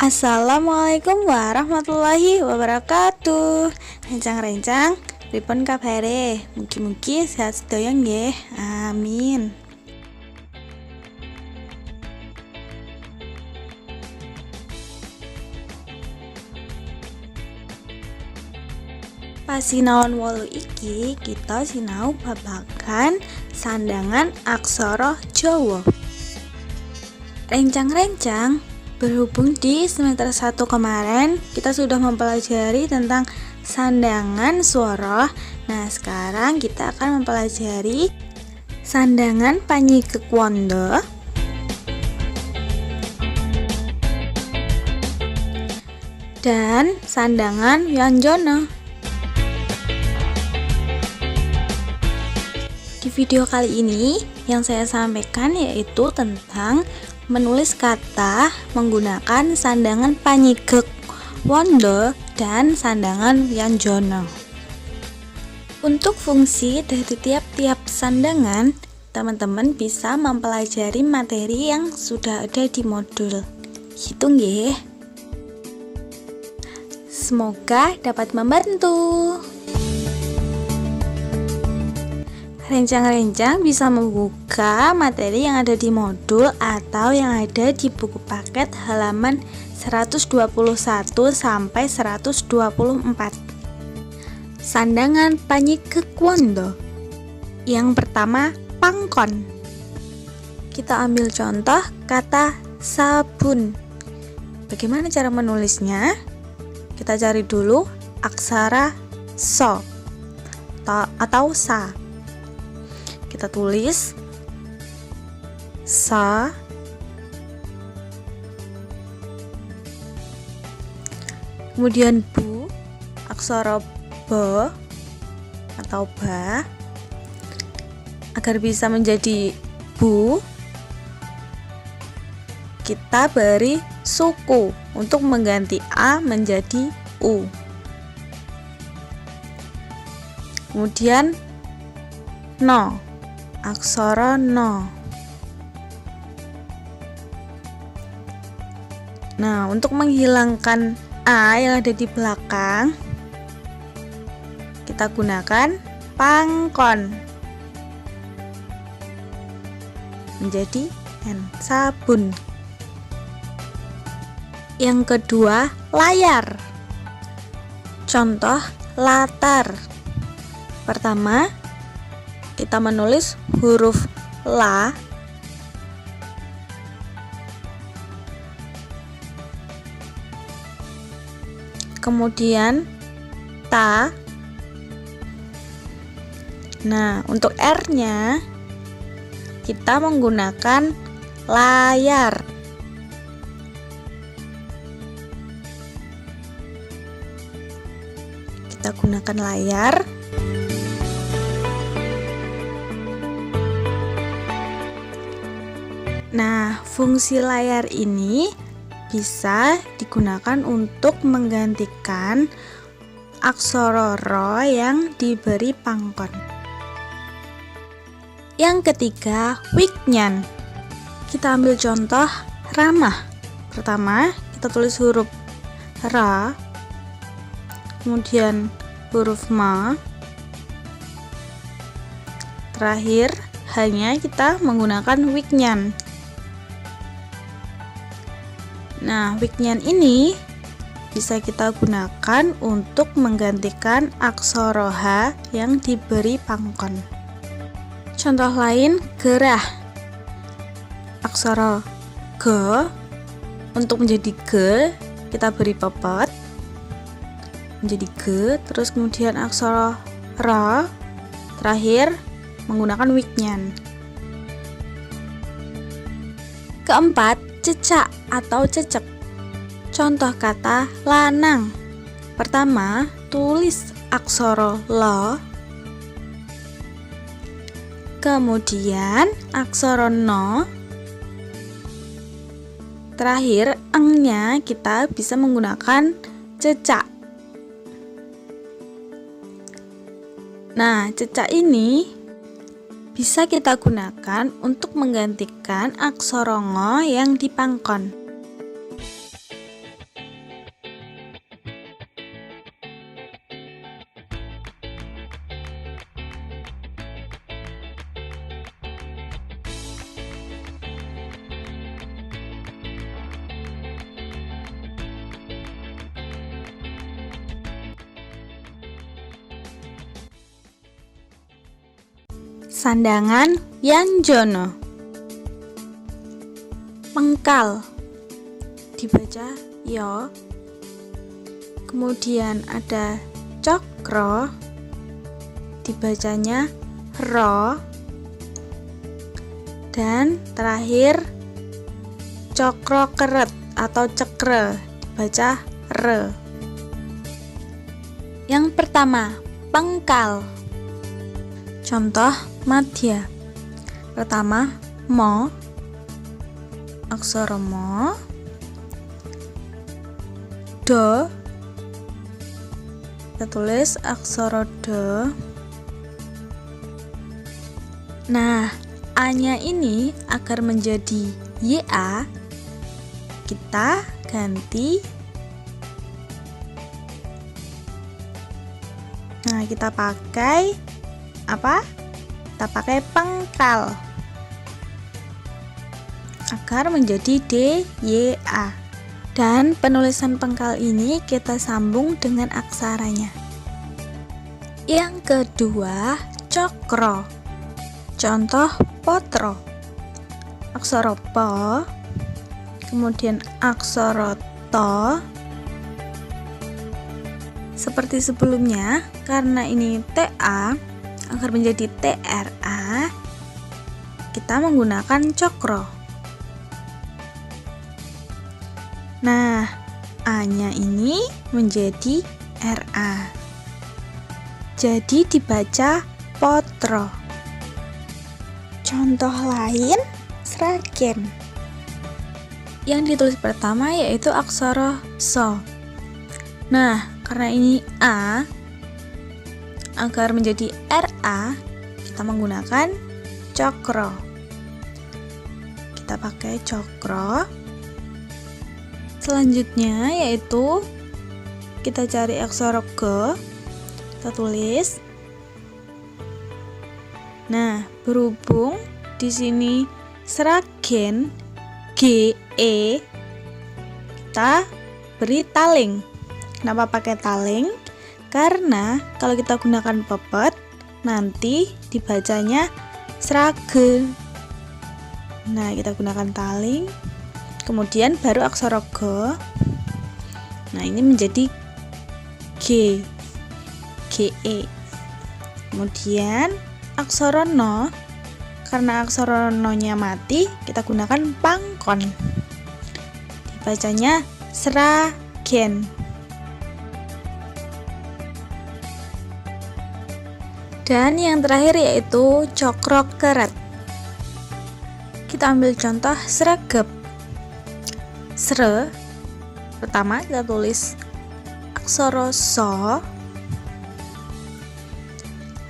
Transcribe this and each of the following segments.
Assalamualaikum warahmatullahi wabarakatuh. Rencang-rencang, pripun kabare? Mugi-mugi sehat sedaya nggih. Amin. Pasinaon 8 iki kita sinau babagan sandangan aksara Jawa. Rencang-rencang, berhubung di semester 1 kemarin kita sudah mempelajari tentang sandangan suara. Nah, sekarang kita akan mempelajari sandangan Panyigek Wanda dan sandangan Yanjana. Di video kali ini yang saya sampaikan yaitu tentang menulis kata menggunakan sandangan Panyigek Wanda dan sandangan Yanjana. Untuk fungsi dari tiap-tiap sandangan, teman-teman bisa mempelajari materi yang sudah ada di modul. Gitu nggih. Semoga dapat membantu. Rencang-rencang bisa membuka materi yang ada di modul atau yang ada di buku paket halaman 121 sampai 124. Sandangan Panyigek Wanda. Yang pertama, pangkon. Kita ambil contoh kata sabun. Bagaimana cara menulisnya? Kita cari dulu aksara so atau sa. Kita tulis sa, kemudian bu, aksara ba atau ba. Agar bisa menjadi bu, kita beri suku untuk mengganti a menjadi u. Kemudian no, aksara no. Nah, untuk menghilangkan a yang ada di belakang, kita gunakan pangkon menjadi n, sabun. Yang kedua, layar. Contoh latar. Pertama, kita menulis huruf la, kemudian ta. Nah, untuk R-nya kita menggunakan layar. Kita gunakan layar. Nah, fungsi layar ini bisa digunakan untuk menggantikan aksara ro yang diberi pangkon. Yang ketiga, wiknyan. Kita ambil contoh ramah. Pertama, kita tulis huruf ra, kemudian huruf ma. Terakhir, hanya kita menggunakan wiknyan. Nah, wiknyan ini bisa kita gunakan untuk menggantikan aksara h yang diberi pangkon. Contoh lain, gerah. Aksara g untuk menjadi g kita beri pepet menjadi g, terus kemudian aksara ra terakhir menggunakan wiknyan. Keempat, cecak atau cecek. Contoh kata lanang. Pertama, tulis aksara la, kemudian aksara no, terakhir engnya kita bisa menggunakan cecak. Nah, cecak ini bisa kita gunakan untuk menggantikan aksara ngo yang dipangkon. sandangan Yanjono. Pengkal dibaca yo. Kemudian ada cokro, dibacanya ro. Dan terakhir cokro keret atau cekre, dibaca re. Yang pertama, pengkal. Contoh madya. Pertama, mo, aksara mo. Do, kita tulis aksara do. Nah, a-nya ini agar menjadi ya, kita ganti. Nah, kita pakai apa? Kita pakai pengkal agar menjadi d, y, a. Dan penulisan pengkal ini kita sambung dengan aksaranya. Yang kedua, cokro. Contoh potro. Aksara po, kemudian aksara to. Seperti sebelumnya, karena ini TA, agar menjadi TRA, kita menggunakan cokro. Nah, A-nya ini menjadi RA. Jadi dibaca potro. Contoh lain, sragen. Yang ditulis pertama yaitu aksara so. Nah, karena ini A, agar menjadi RA, kita menggunakan cokro. Kita pakai cokro. Selanjutnya yaitu kita cari aksara ge, kita tulis. Nah, berhubung di sini sragen GE, kita beri taling. Kenapa pakai taling? Karena kalau kita gunakan pepet, nanti dibacanya srage. Nah, kita gunakan taling. Kemudian baru aksara ge. Nah, ini menjadi G, GE. Kemudian aksara no, karena aksara no-nya mati, kita gunakan pangkon. Dibacanya sragen. Dan yang terakhir yaitu cokro keret. Kita ambil contoh sregep. Sre, pertama kita tulis aksara so.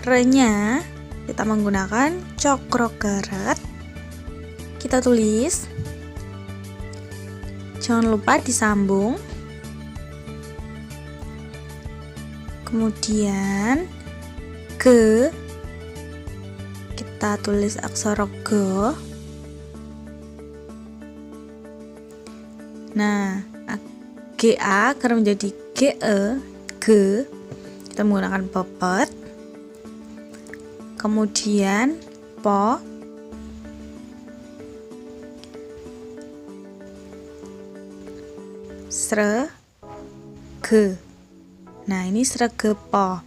Re-nya kita menggunakan cokro keret. Kita tulis. Jangan lupa disambung. Kemudian ge, kita tulis aksara ge. Nah, GA akan menjadi GE, ge, kita menggunakan pepet. Kemudian po, sre, ge. Nah, ini sregepo.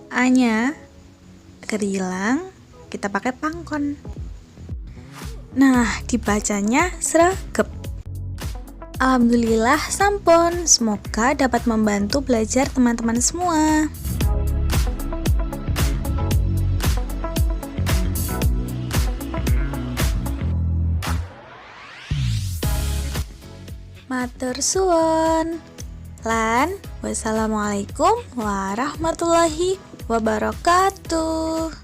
A-nya agar hilang, kita pakai pangkon. Nah, dibacanya sregep. Alhamdulillah sampun, semoga dapat membantu belajar teman-teman semua. Matur suwun. Lan, wassalamualaikum warahmatullahi wabarakatuh.